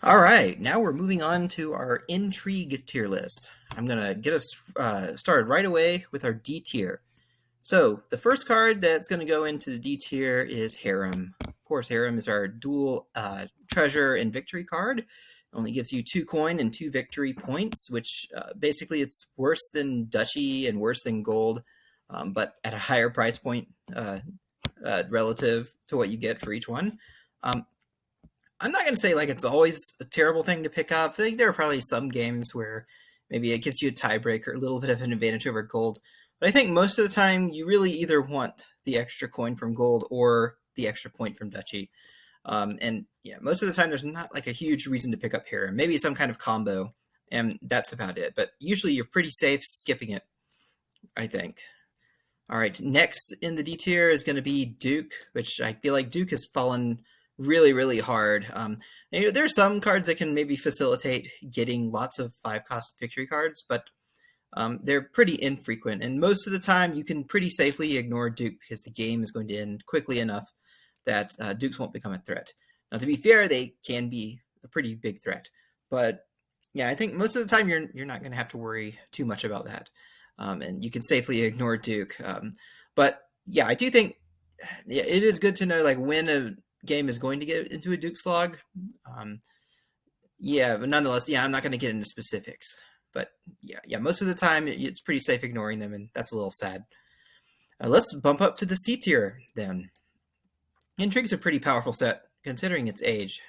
All right, now we're moving on to our Intrigue tier list. I'm going to get us started right away with our D tier. So, the first card that's going to go into the D tier is Harem. Of course, Harem is our dual treasure and victory card. It only gives you 2 coin and 2 victory points, which basically it's worse than Duchy and worse than Gold, but at a higher price point relative to what you get for each one. I'm not going to say like it's always a terrible thing to pick up. I think there are probably some games where maybe it gives you a tiebreaker, a little bit of an advantage over gold. But I think most of the time you really either want the extra coin from gold or the extra point from duchy. And yeah, most of the time there's not like a huge reason to pick up harem. Maybe some kind of combo, and that's about it. But usually you're pretty safe skipping it, I think. All right, next in the D tier is going to be Duke, which I feel like Duke has fallen really hard. There are some cards that can maybe facilitate getting lots of 5-cost victory cards, but they're pretty infrequent. And most of the time, you can pretty safely ignore Duke because the game is going to end quickly enough that Dukes won't become a threat. Now, to be fair, they can be a pretty big threat, but yeah, I think most of the time you're not going to have to worry too much about that, and you can safely ignore Duke. But yeah, I do think it is good to know like when a game is going to get into a Duke slog. Yeah, but nonetheless, yeah, I'm not going to get into specifics. But yeah, most of the time it's pretty safe ignoring them, and that's a little sad. Let's bump up to the C tier then. Intrigue's a pretty powerful set considering its age.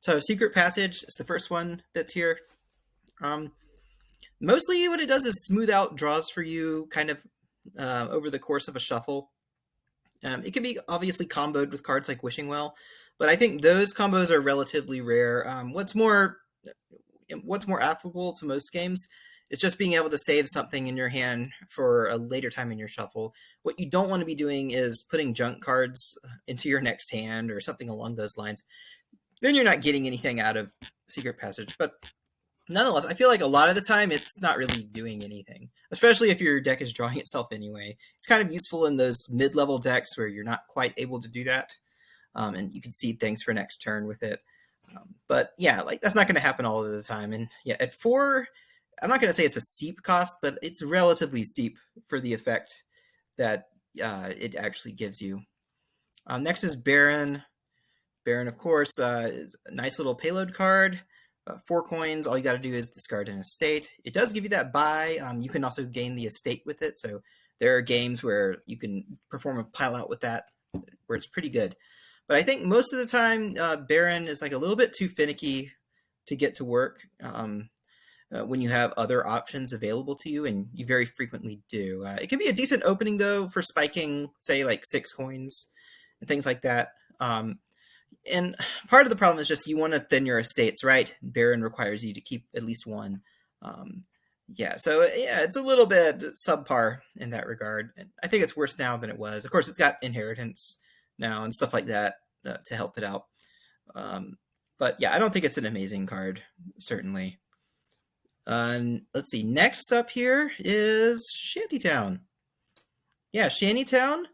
So Secret Passage is the first one that's here. Mostly what it does is smooth out draws for you kind of over the course of a shuffle. It can be obviously comboed with cards like Wishing Well, but I think those combos are relatively rare. What's more applicable to most games is just being able to save something in your hand for a later time in your shuffle. What you don't want to be doing is putting junk cards into your next hand or something along those lines. Then you're not getting anything out of Secret Passage, but nonetheless, I feel like a lot of the time it's not really doing anything, especially if your deck is drawing itself anyway. It's kind of useful in those mid-level decks where you're not quite able to do that, and you can seed things for next turn with it. But yeah, like that's not going to happen all of the time. And yeah, at 4, I'm not going to say it's a steep cost, but it's relatively steep for the effect that it actually gives you. Next is Baron. Baron, of course, is a nice little payload card. 4 coins, all you got to do is discard an estate. It does give you that buy. You can also gain the estate with it. So there are games where you can perform a pile out with that, where it's pretty good. But I think most of the time, Baron is like a little bit too finicky to get to work when you have other options available to you, and you very frequently do. It can be a decent opening, though, for spiking, say, like 6 coins and things like that. And part of the problem is just you want to thin your estates, right? Baron requires you to keep at least 1. So it's a little bit subpar in that regard. And I think it's worse now than it was. Of course, it's got inheritance now and stuff like that to help it out. But yeah, I don't think it's an amazing card, certainly. Let's see. Next up here is Shantytown. Yeah, Shantytown.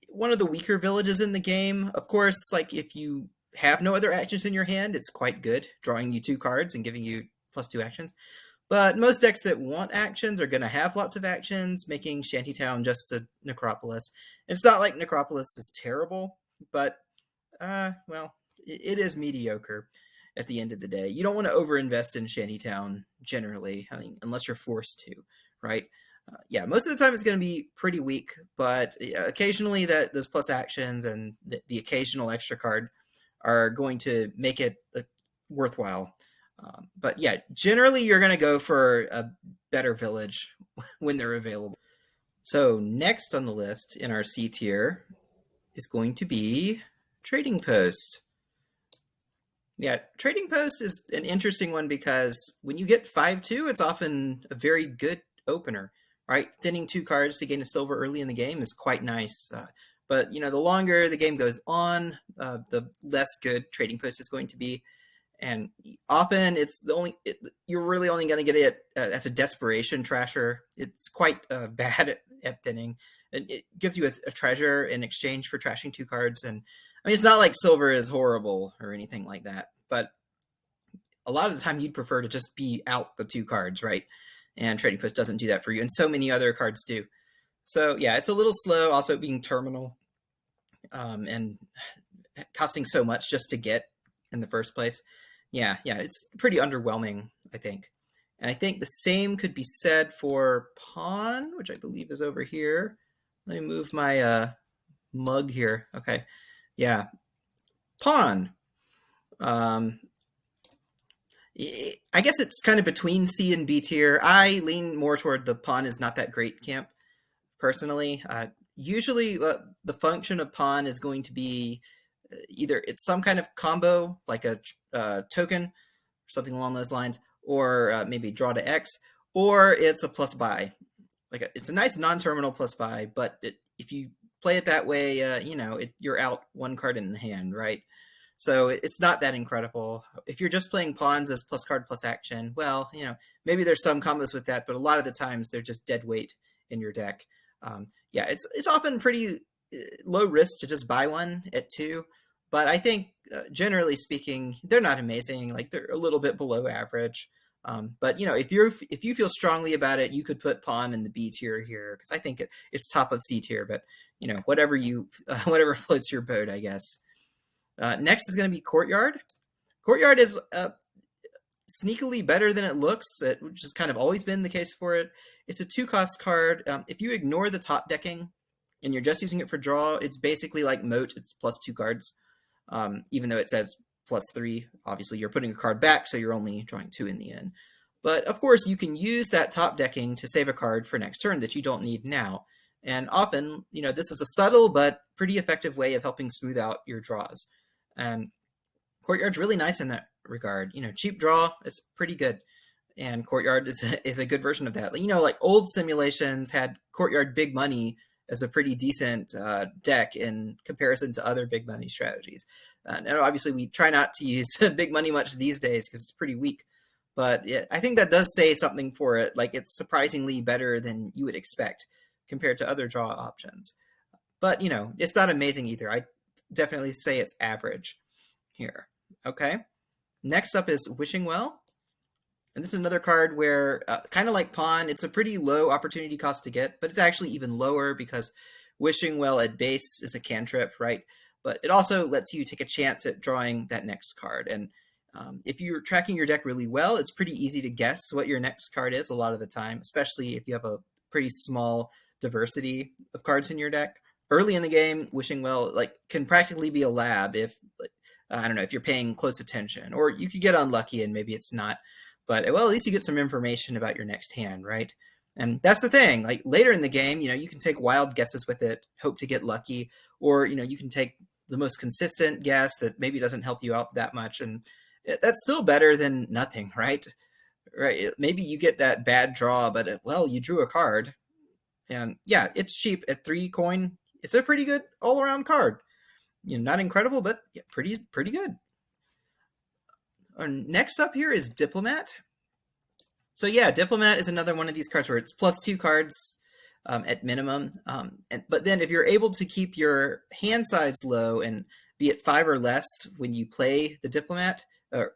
One of the weaker villages in the game. Of course, like if you have no other actions in your hand, it's quite good, drawing you 2 cards and giving you +2 actions. But most decks that want actions are going to have lots of actions, making Shantytown just a Necropolis. It's not like Necropolis is terrible, but, it is mediocre at the end of the day. You don't want to overinvest in Shantytown generally, unless you're forced to, right? Most of the time it's going to be pretty weak, but occasionally those plus actions and the occasional extra card are going to make it worthwhile. But yeah, generally you're going to go for a better village when they're available. So next on the list in our C tier is going to be Trading Post. Yeah, Trading Post is an interesting one because when you get 5-2, it's often a very good opener. Right, thinning 2 cards to gain a silver early in the game is quite nice. But the longer the game goes on, the less good Trading Post is going to be, and often you're really only going to get it as a desperation trasher. It's quite bad at thinning. It gives you a treasure in exchange for trashing 2 cards, and I mean, it's not like silver is horrible or anything like that, but a lot of the time you'd prefer to just be out the 2 cards, right? And Trading Post doesn't do that for you, and so many other cards do. So yeah, it's a little slow. Also being terminal, and costing so much just to get in the first place. Yeah, it's pretty underwhelming, I think. And I think the same could be said for pawn, which I believe is over here. Let me move my mug here. Okay, yeah, pawn. Um, I guess it's kind of between C and B tier. I lean more toward the pawn is not that great camp personally. Usually, the function of pawn is going to be either it's some kind of combo, like a token, or something along those lines, or maybe draw to X, or it's a plus buy. It's a nice non-terminal plus buy, but if you play it that way, you're out 1 card in the hand, right? So it's not that incredible. If you're just playing pawns as plus card plus action, well, maybe there's some combos with that, but a lot of the times they're just dead weight in your deck. Yeah, it's often pretty low risk to just buy one at 2, but I think generally speaking, they're not amazing. Like they're a little bit below average. But if you feel strongly about it, you could put pawn in the B tier here because I think it's top of C tier. But whatever whatever floats your boat, I guess. Next is going to be Courtyard. Courtyard is sneakily better than it looks, which has kind of always been the case for it. It's a 2-cost card. If you ignore the top decking and you're just using it for draw, it's basically like Moat. It's plus 2 cards, even though it says plus 3. Obviously, you're putting a card back, so you're only drawing 2 in the end. But of course, you can use that top decking to save a card for next turn that you don't need now. And often, this is a subtle but pretty effective way of helping smooth out your draws. And Courtyard's really nice in that regard. Cheap draw is pretty good, and Courtyard is a good version of that. Like old simulations had Courtyard big money as a pretty decent deck in comparison to other big money strategies. And obviously, we try not to use big money much these days because it's pretty weak. But I think that does say something for it. Like it's surprisingly better than you would expect compared to other draw options. But it's not amazing either. I definitely say it's average here. Okay. Next up is Wishing Well. And this is another card where, kind of like Pawn, it's a pretty low opportunity cost to get, but it's actually even lower because Wishing Well at base is a cantrip, right? But it also lets you take a chance at drawing that next card. And if you're tracking your deck really well, it's pretty easy to guess what your next card is a lot of the time, especially if you have a pretty small diversity of cards in your deck. Early in the game, Wishing Well can practically be a lab if I don't know if you're paying close attention, or you could get unlucky and maybe it's not. But well, at least you get some information about your next hand, right? And that's the thing. Like later in the game, you can take wild guesses with it, hope to get lucky, or you can take the most consistent guess that maybe doesn't help you out that much, and that's still better than nothing, right? Right? Maybe you get that bad draw, but well, you drew a card, and yeah, it's cheap at 3 coin. It's a pretty good all-around card. Not incredible, but yeah, pretty good. Next up here is Diplomat. So yeah, Diplomat is another one of these cards where it's plus 2 cards at minimum. But then if you're able to keep your hand size low and be at 5 or less when you play the Diplomat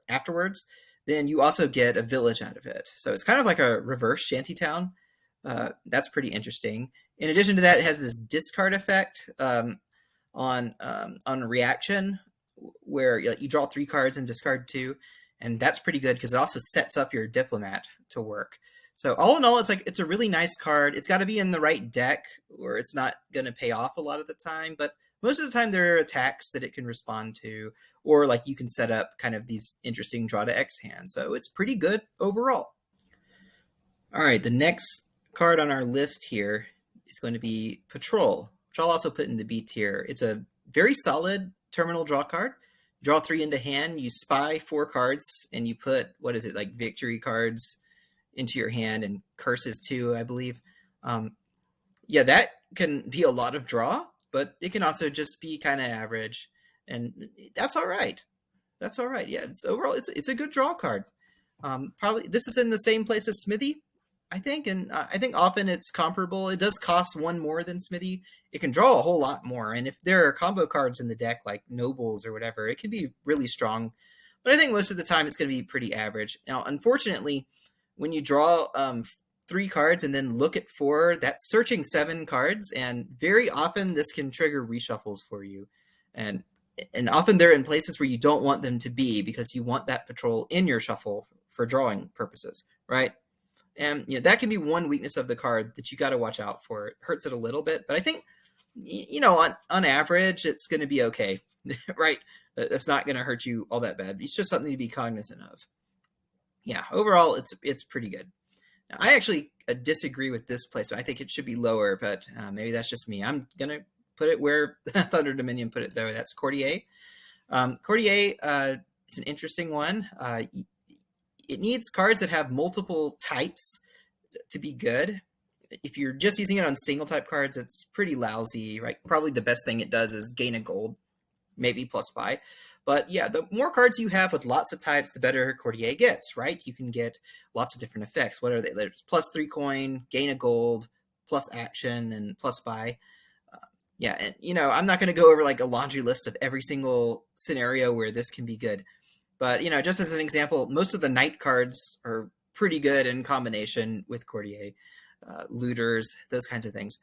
afterwards, then you also get a village out of it. So it's kind of like a reverse shantytown. That's pretty interesting. In addition to that, it has this discard effect on reaction, where you draw 3 cards and discard 2, and that's pretty good because it also sets up your Diplomat to work. So all in all, it's a really nice card. It's got to be in the right deck, or it's not going to pay off a lot of the time. But most of the time, there are attacks that it can respond to, or you can set up kind of these interesting draw to X hands. So it's pretty good overall. All right, the next card on our list here is going to be Patrol, which I'll also put in the B tier. It's a very solid terminal draw card. Draw 3 into hand, you spy 4 cards, and you put, victory cards into your hand, and curses 2, I believe. Yeah, that can be a lot of draw, but it can also just be kind of average, and that's all right. That's all right. Yeah, overall, it's a good draw card. Probably this is in the same place as Smithy. I think, and I think often it's comparable. It does cost one more than Smithy. It can draw a whole lot more, and if there are combo cards in the deck like Nobles or whatever, it can be really strong. But I think most of the time it's going to be pretty average. Now, unfortunately, when you draw 3 cards and then look at 4, that's searching 7 cards, and very often this can trigger reshuffles for you, and often they're in places where you don't want them to be because you want that patrol in your shuffle for drawing purposes, right? And that can be one weakness of the card that you got to watch out for. It hurts it a little bit, but I think on average it's going to be okay, right? That's not going to hurt you all that bad. It's just something to be cognizant of. Yeah, overall it's pretty good. Now, I actually disagree with this placement. I think it should be lower, but maybe that's just me. I'm gonna put it where Thunder Dominion put it, though. That's Courtier. Courtier is an interesting one. It needs cards that have multiple types to be good. If you're just using it on single type cards, it's pretty lousy, right? Probably the best thing it does is gain a gold, maybe plus buy. But yeah, the more cards you have with lots of types, the better Courtier gets, right? You can get lots of different effects. What are they? There's +3 coin, gain a gold, plus action, and plus buy. Yeah, and I'm not going to go over like a laundry list of every single scenario where this can be good. But, just as an example, most of the knight cards are pretty good in combination with Courtier, looters, those kinds of things.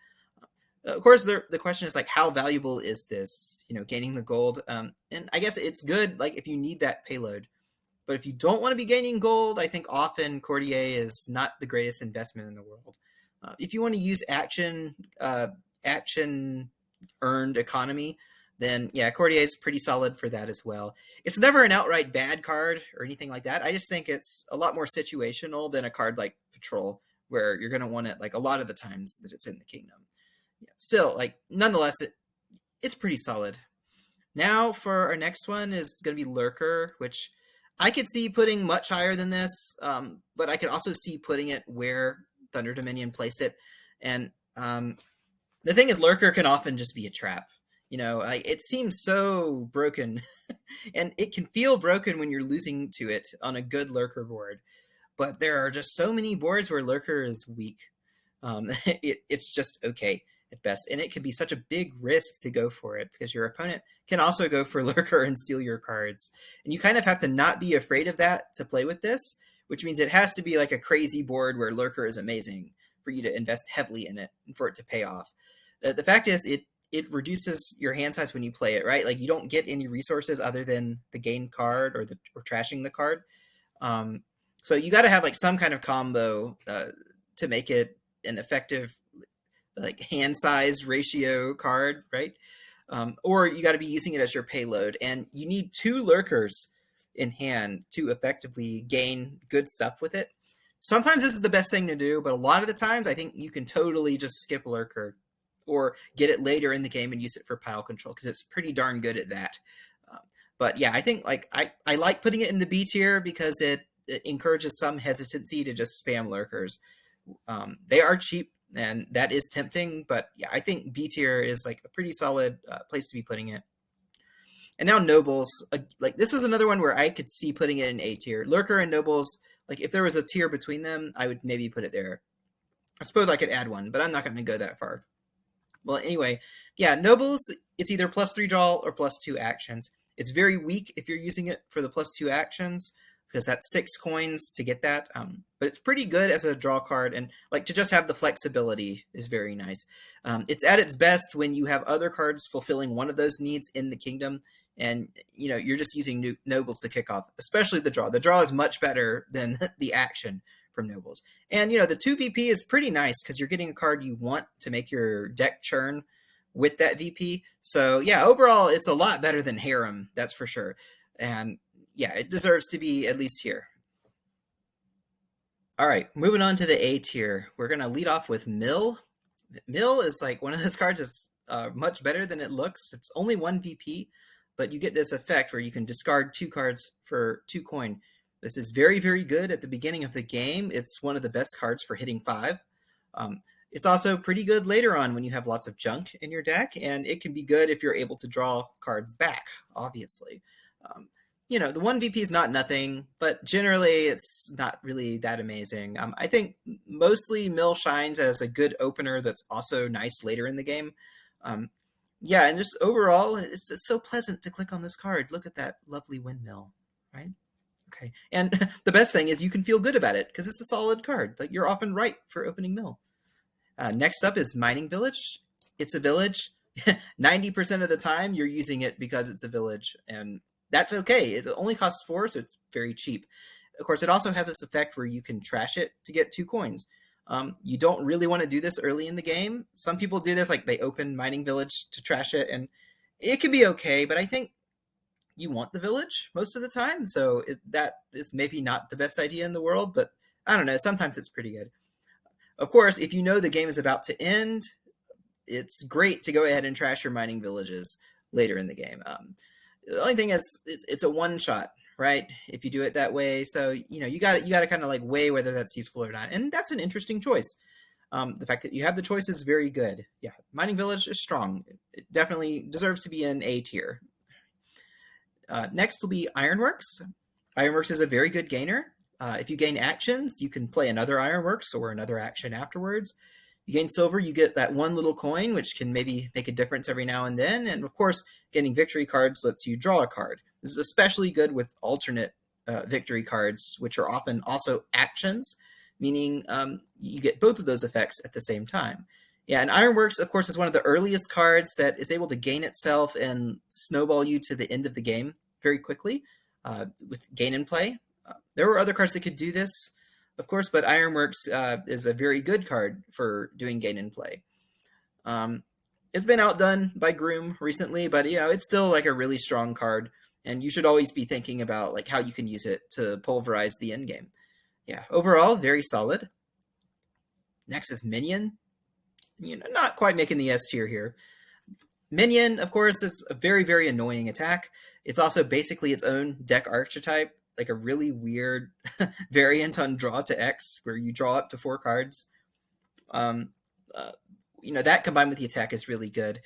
Of course, the question is like, how valuable is this, gaining the gold? And I guess it's good, like, if you need that payload. But if you don't want to be gaining gold, I think often Courtier is not the greatest investment in the world. If you want to use action earned economy, then yeah, Courtier is pretty solid for that as well. It's never an outright bad card or anything like that. I just think it's a lot more situational than a card like Patrol, where you're going to want it like a lot of the times that it's in the kingdom. Yeah, still, like, nonetheless, it's pretty solid. Now for our next one is going to be Lurker, which I could see putting much higher than this, but I could also see putting it where Thunder Dominion placed it. And the thing is, Lurker can often just be a trap. It seems so broken, and it can feel broken when you're losing to it on a good Lurker board. But there are just so many boards where Lurker is weak. It's just okay at best, and it can be such a big risk to go for it because your opponent can also go for Lurker and steal your cards. And you kind of have to not be afraid of that to play with this, which means it has to be like a crazy board where Lurker is amazing for you to invest heavily in it and for it to pay off. The fact is, it reduces your hand size when you play it, right? Like, you don't get any resources other than the gain card or trashing the card. So you got to have like some kind of combo to make it an effective like hand size ratio card, right? Or you got to be using it as your payload, and you need 2 Lurkers in hand to effectively gain good stuff with it. Sometimes this is the best thing to do, but a lot of the times I think you can totally just skip Lurker or get it later in the game and use it for pile control because it's pretty darn good at that. But yeah, I think like I like putting it in the B tier because it encourages some hesitancy to just spam Lurkers. They are cheap, and that is tempting, but yeah, I think B tier is like a pretty solid place to be putting it. And now Nobles, like this is another one where I could see putting it in A tier. Lurker and Nobles, like if there was a tier between them, I would maybe put it there. I suppose I could add one, but I'm not going to go that far. Well, anyway, yeah, Nobles, it's either +3 draw or +2 actions. It's very weak if you're using it for the +2 actions, because that's 6 coins to get that. But it's pretty good as a draw card, and like to just have the flexibility is very nice. It's at its best when you have other cards fulfilling one of those needs in the kingdom, and you're just using Nobles to kick off, especially the draw. The draw is much better than the action from Nobles. And the 2 VP is pretty nice because you're getting a card you want to make your deck churn with that VP. So yeah, overall it's a lot better than Harem, that's for sure. And yeah, it deserves to be at least here. All right, moving on to the A tier. We're going to lead off with Mill. Mill is like one of those cards that's much better than it looks. It's only 1 VP, but you get this effect where you can discard 2 cards for 2 coin. This is very, very good at the beginning of the game. It's one of the best cards for hitting 5. It's also pretty good later on when you have lots of junk in your deck, and it can be good if you're able to draw cards back, obviously. The one VP is not nothing, but generally it's not really that amazing. I think mostly Mill shines as a good opener that's also nice later in the game. Um, yeah, and just overall, it's just so pleasant to click on this card. Look at that lovely windmill, right? Okay, and the best thing is you can feel good about it because it's a solid card. Like you're often right for opening Mill. Next up is Mining Village. It's a village. 90% of the time, you're using it because it's a village, and that's okay. It only costs 4, so it's very cheap. Of course, it also has this effect where you can trash it to get 2 coins. You don't really want to do this early in the game. Some people do this, like they open Mining Village to trash it, and it can be okay, but I think you want the village most of the time, so that is maybe not the best idea in the world, but I don't know. Sometimes it's pretty good. Of course, if you know the game is about to end, it's great to go ahead and trash your mining villages later in the game. The only thing is, it's a one shot, right? If you do it that way, so you got to kind of like weigh whether that's useful or not, and that's an interesting choice. The fact that you have the choice is very good. Yeah, mining village is strong. It definitely deserves to be in A tier. Next will be Ironworks. Ironworks is a very good gainer. If you gain actions, you can play another Ironworks or another action afterwards. You gain silver, you get that one little coin, which can maybe make a difference every now and then. And of course, getting victory cards lets you draw a card. This is especially good with alternate victory cards, which are often also actions, meaning you get both of those effects at the same time. Yeah, and Ironworks, of course, is one of the earliest cards that is able to gain itself and snowball you to the end of the game very quickly with gain and play. There were other cards that could do this, of course, but Ironworks is a very good card for doing gain and play. It's been outdone by Groom recently, but it's still like a really strong card, and you should always be thinking about like how you can use it to pulverize the end game. Yeah, overall, very solid. Next is Minion. Not quite making the S tier here. Minion, of course, is a very, very annoying attack. It's also basically its own deck archetype, like a really weird variant on draw to X, where you draw up to 4 cards. Um, uh, that combined with the attack is really good.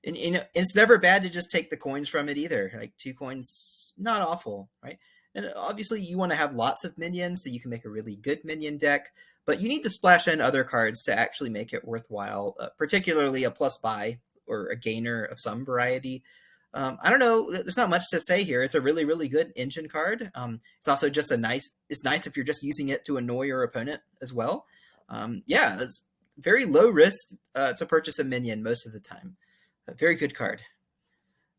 And it's never bad to just take the coins from it either. Like 2 coins, not awful, right? And obviously, you want to have lots of minions so you can make a really good minion deck. But you need to splash in other cards to actually make it worthwhile, particularly a plus buy or a gainer of some variety. I don't know. There's not much to say here. It's a really, really good engine card. It's also just it's nice if you're just using it to annoy your opponent as well. Yeah, it's very low risk to purchase a minion most of the time. A very good card.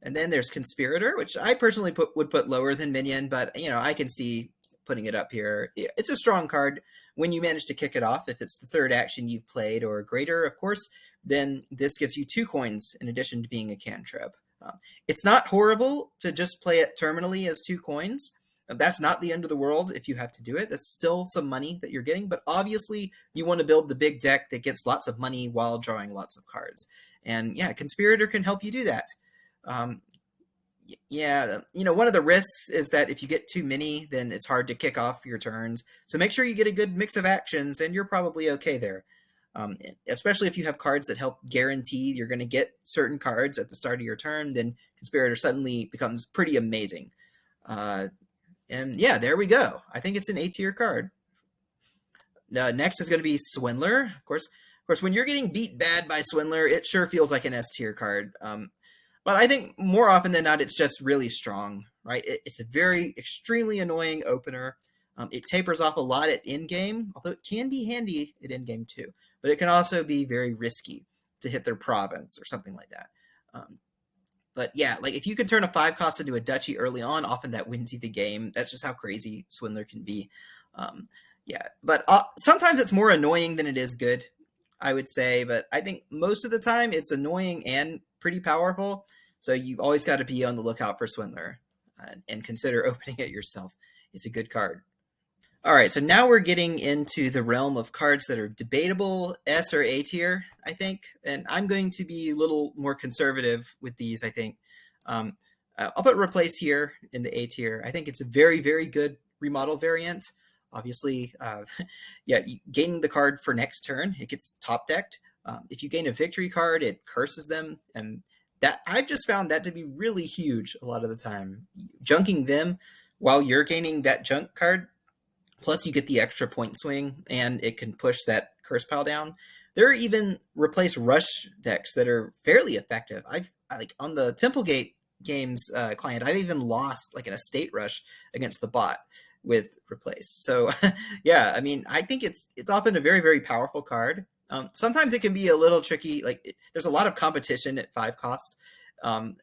And then there's Conspirator, which I personally would put lower than Minion, but I can see putting it up here. It's a strong card when you manage to kick it off. If it's the 3rd action you've played or greater, of course, then this gives you 2 coins in addition to being a cantrip. It's not horrible to just play it terminally as 2 coins. That's not the end of the world if you have to do it. That's still some money that you're getting, but obviously you want to build the big deck that gets lots of money while drawing lots of cards. And yeah, Conspirator can help you do that. One of the risks is that if you get too many, then it's hard to kick off your turns. So make sure you get a good mix of actions, and you're probably okay there. Especially if you have cards that help guarantee you're going to get certain cards at the start of your turn, then Conspirator suddenly becomes pretty amazing. And yeah, there we go. I think it's an A tier card. Next is going to be Swindler. Of course, when you're getting beat bad by Swindler, it sure feels like an S tier card. But I think more often than not, it's just really strong, right? It's a very extremely annoying opener. It tapers off a lot at end game, although it can be handy at end game too. But it can also be very risky to hit their province or something like that. But yeah, like if you can turn a 5 cost into a duchy early on, often that wins you the game. That's just how crazy Swindler can be. But sometimes it's more annoying than it is good, I would say. But I think most of the time it's annoying and pretty powerful. So you've always got to be on the lookout for Swindler and consider opening it yourself. It's a good card. All right, so now we're getting into the realm of cards that are debatable, S or A tier, I think. And I'm going to be a little more conservative with these, I think. I'll put Replace here in the A tier. I think it's a very, very good remodel variant. Obviously, gaining the card for next turn, it gets top decked. If you gain a victory card, it curses them, and that I've just found that to be really huge a lot of the time. Junking them while you're gaining that junk card, plus you get the extra point swing, and it can push that curse pile down. There are even replace rush decks that are fairly effective. Like on the Templegate games client, I've even lost like an estate rush against the bot with replace. So yeah, I mean, I think it's often a very very powerful card. Sometimes it can be a little tricky. There's a lot of competition at 5 cost, and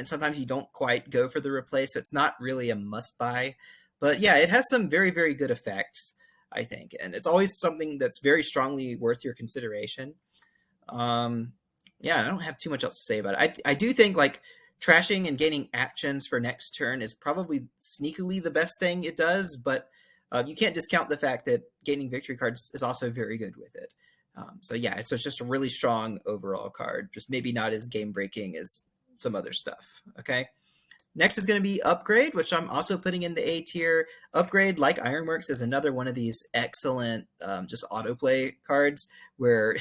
sometimes you don't quite go for the replace, so it's not really a must buy. But yeah, it has some very very good effects, I think, and it's always something that's very strongly worth your consideration. Um, yeah, I don't have too much else to say about it. I do think like trashing and gaining actions for next turn is probably sneakily the best thing it does, but you can't discount the fact that gaining victory cards is also very good with it. So yeah, it's just a really strong overall card, just maybe not as game breaking as some other stuff. Okay. Next is going to be Upgrade, which I'm also putting in the A tier. Upgrade, like Ironworks, is another one of these excellent just autoplay cards where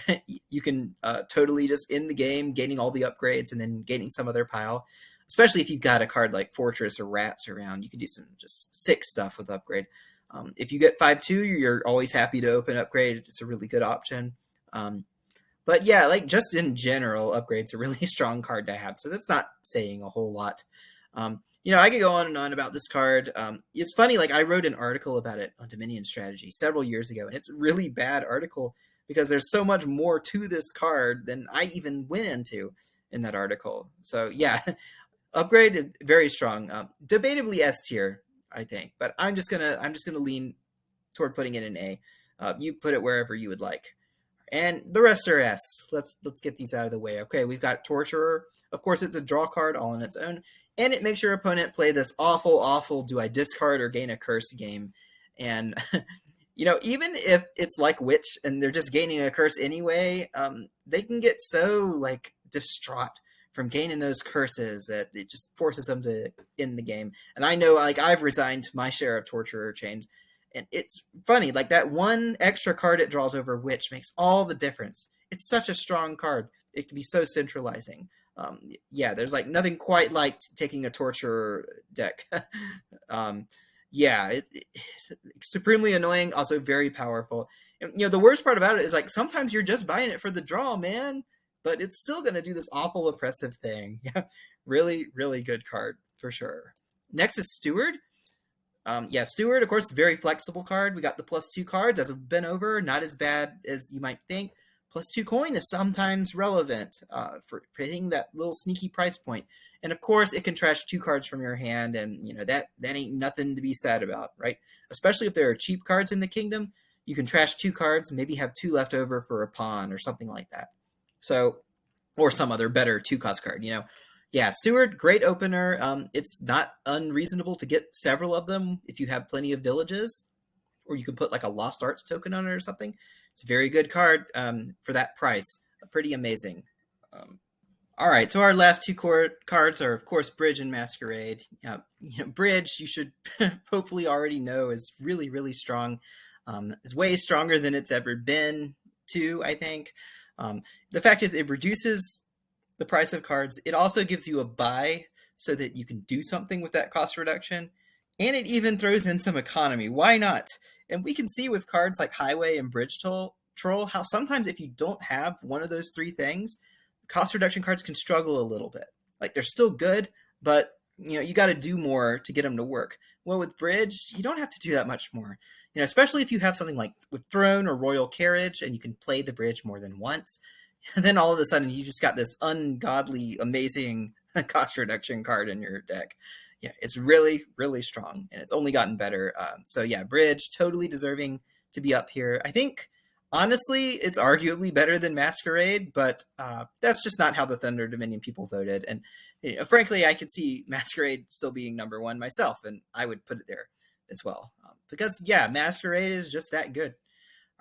you can totally just in the game gaining all the upgrades and then gaining some other pile. Especially if you've got a card like Fortress or Rats around, you can do some just sick stuff with Upgrade. If you get 5/2, you're always happy to open Upgrade. It's a really good option. But yeah, like just in general, Upgrade's a really strong card to have. So that's not saying a whole lot. I could go on and on about this card. It's funny, like I wrote an article about it on Dominion Strategy several years ago, and it's a really bad article because there's so much more to this card than I even went into in that article. So yeah, Upgrade is very strong. Debatably S tier, I think, but I'm just gonna lean toward putting it in A. You put it wherever you would like. And the rest are S. Let's get these out of the way. Okay, we've got Torturer. Of course, it's a draw card all on its own, and it makes your opponent play this awful do I discard or gain a curse game. And even if it's like Witch and they're just gaining a curse anyway, they can get so like distraught from gaining those curses that it just forces them to end the game. And I know, like, I've resigned my share of Torturer chains. And it's funny, like that one extra card it draws over Witch makes all the difference. It's such a strong card. It can be so centralizing. Yeah, there's like nothing quite like taking a Torturer deck. It's supremely annoying, also very powerful. And, the worst part about it is like sometimes you're just buying it for the draw, man, but it's still going to do this awful oppressive thing. Yeah, really, really good card for sure. Next is Steward. Steward, of course, very flexible card. We got the +2 cards, as I've been over, not as bad as you might think. +2 coin is sometimes relevant for hitting that little sneaky price point. And of course, it can trash 2 cards from your hand, and that ain't nothing to be sad about, right? Especially if there are cheap cards in the kingdom, you can trash 2 cards, maybe have 2 left over for a pawn or something like that. So, or some other better 2-cost card, Yeah, Steward, great opener. It's not unreasonable to get several of them if you have plenty of villages, or you can put like a Lost Arts token on it or something. It's a very good card for that price. Pretty amazing. All right, so our last 2 cards are, of course, Bridge and Masquerade. Bridge, you should hopefully already know, is really, really strong. It's way stronger than it's ever been, too, I think. The fact is, it reduces the price of cards. It also gives you a buy so that you can do something with that cost reduction. And it even throws in some economy. Why not? And we can see with cards like Highway and Bridge Troll how sometimes if you don't have one of those 3 things, cost reduction cards can struggle a little bit. Like they're still good, but you got to do more to get them to work. Well, with Bridge, you don't have to do that much more. Especially if you have something like with Throne or Royal Carriage and you can play the Bridge more than once. And then all of a sudden you just got this ungodly, amazing cost reduction card in your deck. Yeah, it's really, really strong, and it's only gotten better. So yeah, Bridge, totally deserving to be up here. I think, honestly, it's arguably better than Masquerade, but that's just not how the Thunder Dominion people voted. And frankly, I could see Masquerade still being number 1 myself, and I would put it there as well. Because, yeah, Masquerade is just that good.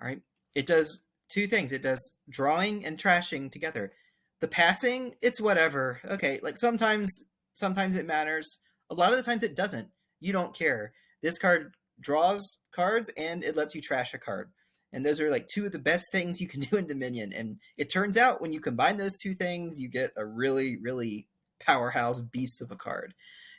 All right, it does 2 things. It does drawing and trashing together. The passing, it's whatever. Okay, like sometimes it matters. A lot of the times it doesn't. You don't care. This card draws cards and it lets you trash a card. and those are like two of the best things you can do in Dominion. And it turns out when you combine those two things, you get a really, really powerhouse beast of a card.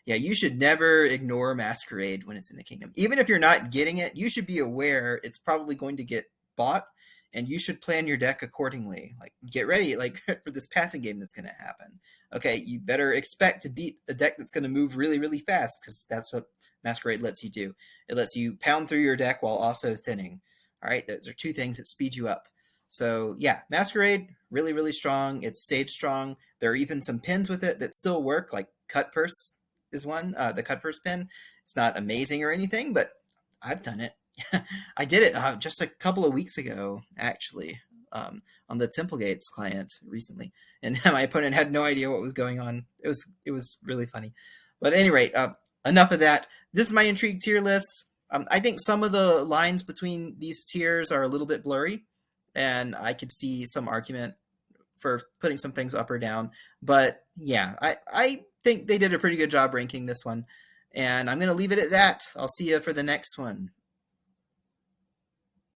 Yeah, you should never ignore Masquerade when it's in the kingdom. Even if you're not getting it, you should be aware it's probably going to get bought, and you should plan your deck accordingly. Like, get ready, like for this passing game that's going to happen. Okay, you better expect to beat a deck that's going to move really, really fast, because that's what Masquerade lets you do. It lets you pound through your deck while also thinning. All right, those are two things that speed you up. So yeah, Masquerade, really, really strong. It's stage strong. There are even some pins with it that still work, like Cut Purse is one, the Cut Purse pin. It's not amazing or anything, but I've done it. I did it just a couple of weeks ago, actually, on the Temple Gates client recently, and my opponent had no idea what was going on. It was really funny. But at any rate, enough of that. This is my Intrigue tier list. I think some of the lines between these tiers are a little bit blurry, and I could see some argument for putting some things up or down. But yeah, I think they did a pretty good job ranking this one. And I'm going to leave it at that. I'll see you for the next one.